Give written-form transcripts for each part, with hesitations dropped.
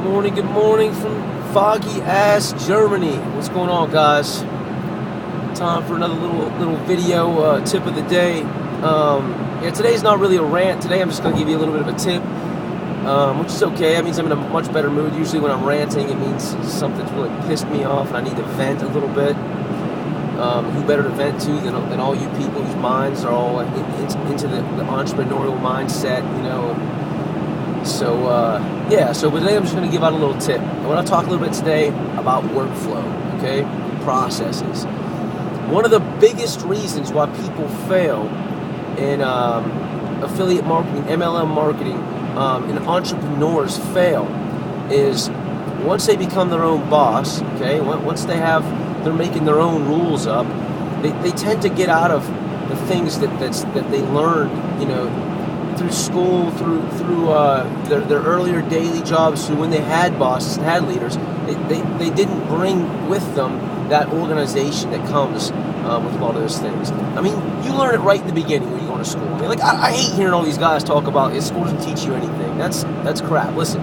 Good morning from foggy ass Germany. What's going on, guys? Time for another little video tip of the day. Today's not really a rant. Today I'm just going to give you a little bit of a tip, which is okay. That means I'm in a much better mood. Usually when I'm ranting, it means something's really pissed me off and I need to vent a little bit. Who better to vent to than all you people whose minds are all into the entrepreneurial mindset, you know. So today I'm just going to give out a little tip. I want to talk a little bit today about workflow, okay? Processes. One of the biggest reasons why people fail in affiliate marketing, MLM marketing, and entrepreneurs fail is once they become their own boss, okay? Once they're making their own rules up, they tend to get out of the things that they learned, you know, through school, through their earlier daily jobs, through when they had bosses and had leaders. They didn't bring with them that organization that comes with a lot of those things. I mean, you learn it right in the beginning when you go to school. I mean, I hate hearing all these guys talk about school doesn't teach you anything. That's crap. Listen,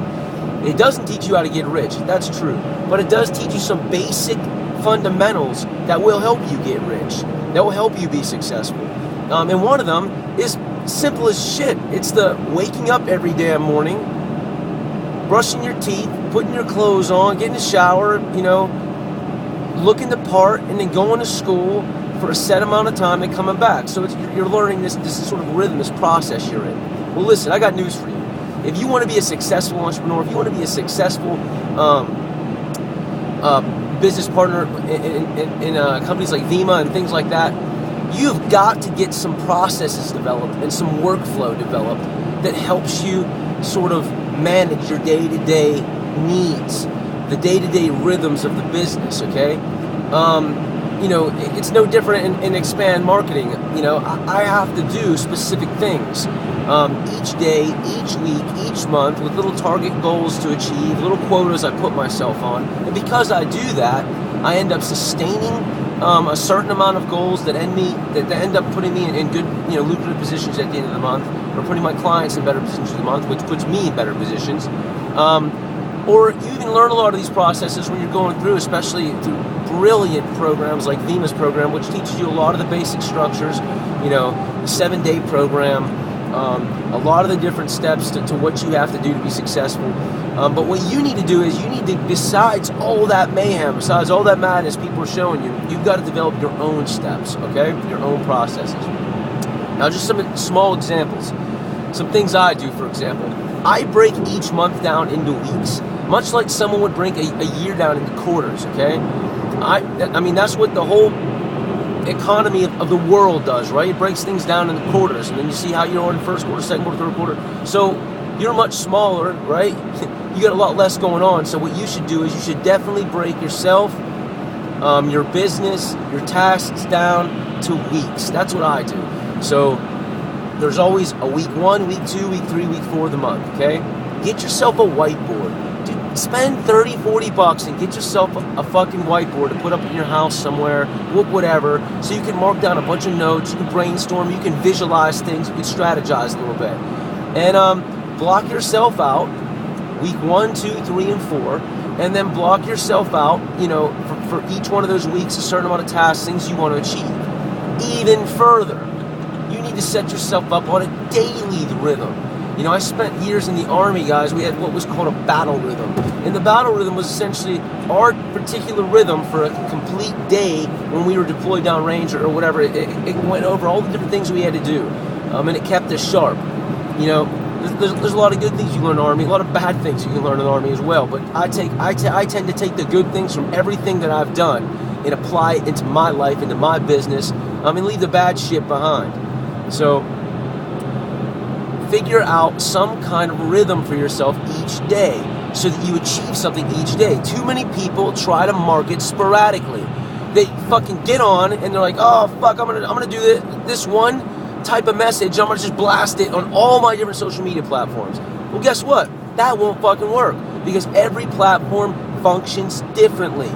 it doesn't teach you how to get rich. That's true. But it does teach you some basic fundamentals that will help you get rich, that will help you be successful. And one of them is simple as shit. It's the waking up every damn morning, brushing your teeth, putting your clothes on, getting a shower, you know, looking the part, and then going to school for a set amount of time and coming back. So you're learning this sort of rhythm, this process you're in. Well, listen, I got news for you. If you want to be a successful entrepreneur, if you want to be a successful business partner in companies like Vima and things like that, you've got to get some processes developed and some workflow developed that helps you sort of manage your day-to-day needs, the day-to-day rhythms of the business, okay? You know, it's no different in expand marketing. You know, I have to do specific things each day, each week, each month with little target goals to achieve, little quotas I put myself on. And because I do that, I end up sustaining a certain amount of goals that end up putting me in good, you know, lucrative positions at the end of the month, or putting my clients in better positions of the month, which puts me in better positions. Or you even learn a lot of these processes when you're going through, especially through brilliant programs like Vima's program, which teaches you a lot of the basic structures, you know, the 7-day program, a lot of the different steps to what you have to do to be successful. But what you need to do is besides all that mayhem, besides all that madness people are showing you, you've got to develop your own steps, okay? Your own processes. Now, just some small examples. Some things I do, for example. I break each month down into weeks, much like someone would break a year down into quarters, okay? I mean, that's what the whole economy of the world does, right? It breaks things down into quarters, and then you see how you're in first quarter, second quarter, third quarter. So you're much smaller, right? You got a lot less going on. So what you should do is you should definitely break yourself, your business, your tasks down to weeks. That's what I do. So there's always a week 1, week 2, week 3, week 4 of the month, okay? Get yourself a whiteboard. Dude, spend $30-$40 and get yourself a fucking whiteboard to put up in your house somewhere, whatever, so you can mark down a bunch of notes, you can brainstorm, you can visualize things, you can strategize a little bit. And block yourself out week 1, 2, 3, and 4, and then block yourself out, you know, for each one of those weeks, a certain amount of tasks, things you want to achieve. Even further, you need to set yourself up on a daily rhythm. You know, I spent years in the Army, guys. We had what was called a battle rhythm. And the battle rhythm was essentially our particular rhythm for a complete day when we were deployed downrange or whatever. It went over all the different things we had to do. And it kept us sharp. You know, there's a lot of good things you can learn in the Army, a lot of bad things you can learn in the Army as well. But I tend to take the good things from everything that I've done and apply it into my life, into my business, and leave the bad shit behind. So figure out some kind of rhythm for yourself each day so that you achieve something each day. Too many people try to market sporadically. They fucking get on and they're like, oh fuck, I'm gonna do this one type of message. I'm gonna just blast it on all my different social media platforms. Well, guess what? That won't fucking work because every platform functions differently.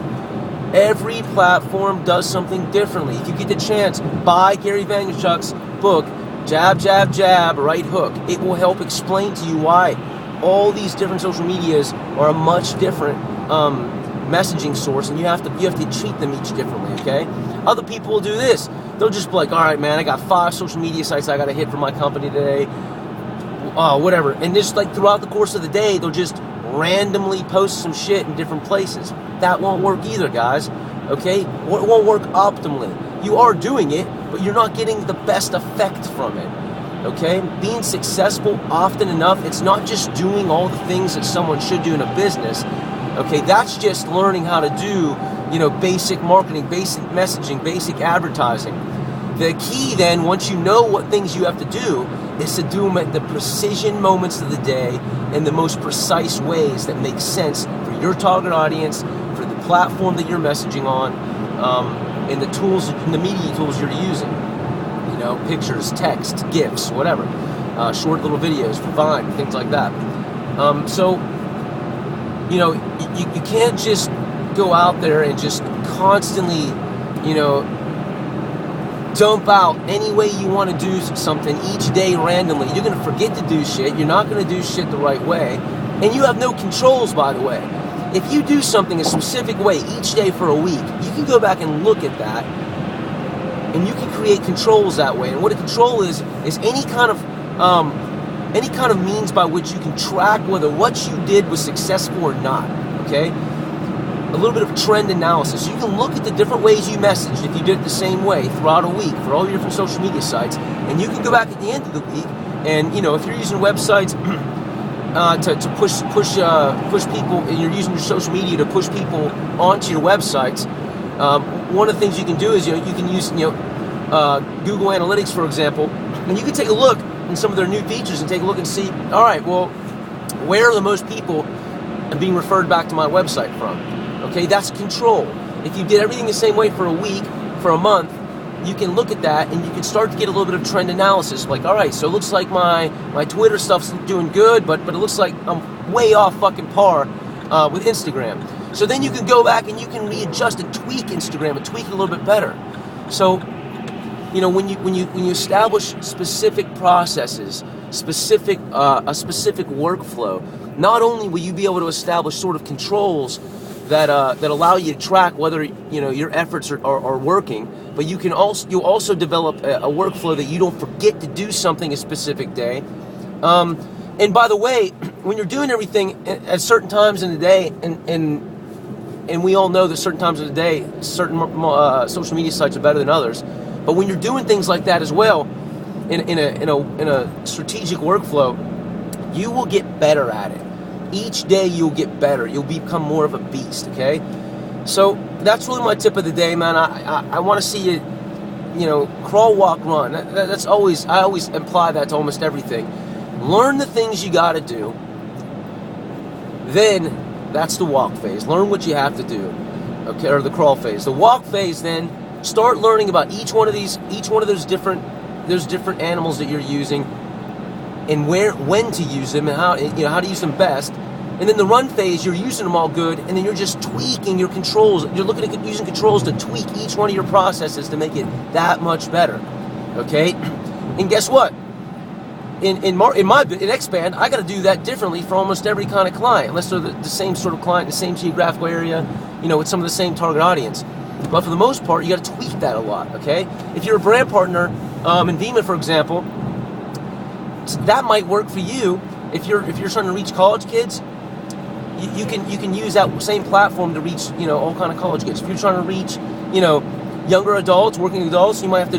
Every platform does something differently. If you get the chance, buy Gary Vaynerchuk's book, Jab, Jab, Jab, Right Hook. It will help explain to you why all these different social medias are a much different messaging source, and you have to treat them each differently, okay? Other people will do this. They'll just be like, all right, man, I got 5 social media sites I got to hit for my company today, whatever. And just like throughout the course of the day, they'll just randomly post some shit in different places. That won't work either, guys, okay? It won't work optimally. You are doing it, but you're not getting the best effect from it, okay? Being successful often enough, it's not just doing all the things that someone should do in a business, okay? That's just learning how to do, basic marketing, basic messaging, basic advertising. The key then, once you know what things you have to do, is to do them at the precision moments of the day in the most precise ways that make sense for your target audience, for the platform that you're messaging on, and the tools, and the media tools you're using. Pictures, text, GIFs, whatever. Short little videos for Vine, things like that. You can't just go out there and just constantly, dump out any way you want to do something each day randomly. You're going to forget to do shit. You're not going to do shit the right way. And you have no controls, by the way. If you do something a specific way each day for a week, you can go back and look at that, and you can create controls that way. And what a control is any kind of means by which you can track whether what you did was successful or not, okay? A little bit of trend analysis. So you can look at the different ways you messaged if you did it the same way throughout a week for all your different social media sites, and you can go back at the end of the week and, if you're using websites to push people, and you're using your social media to push people onto your websites, one of the things you can do is, you can use, Google Analytics, for example, and you can take a look in some of their new features and take a look and see, all right, well, where are the most people being referred back to my website from? Okay, that's control. If you did everything the same way for a week, for a month, you can look at that and you can start to get a little bit of trend analysis. Like, all right, so it looks like my Twitter stuff's doing good, but it looks like I'm way off fucking par with Instagram. So then you can go back and you can readjust and tweak Instagram and tweak it a little bit better. So, when you establish specific processes, a specific workflow, not only will you be able to establish sort of controls that allow you to track whether your efforts are working, but you'll also develop a workflow that you don't forget to do something a specific day. And by the way, when you're doing everything at certain times in the day, and we all know that certain times of the day, certain social media sites are better than others. But when you're doing things like that as well, in a strategic workflow, you will get better at it. Each day you'll get better. You'll become more of a beast, okay? So that's really my tip of the day, man. I want to see you, crawl, walk, run. I always imply that to almost everything. Learn the things you got to do. Then that's the walk phase. Learn what you have to do, okay? Or the crawl phase. The walk phase, then start learning about each one of those different animals that you're using, and when to use them, and how to use them best. And then the run phase, you're using them all good, and then you're just tweaking your controls. You're looking at using controls to tweak each one of your processes to make it that much better. Okay? And guess what? In Expand, I got to do that differently for almost every kind of client, unless they're the same sort of client, the same geographical area, with some of the same target audience. But for the most part, you got to tweak that a lot. Okay? If you're a brand partner in Vima, for example, that might work for you. If you're trying to reach college kids, you can use that same platform to reach all kind of college kids. If you're trying to reach younger adults, working adults, you might have to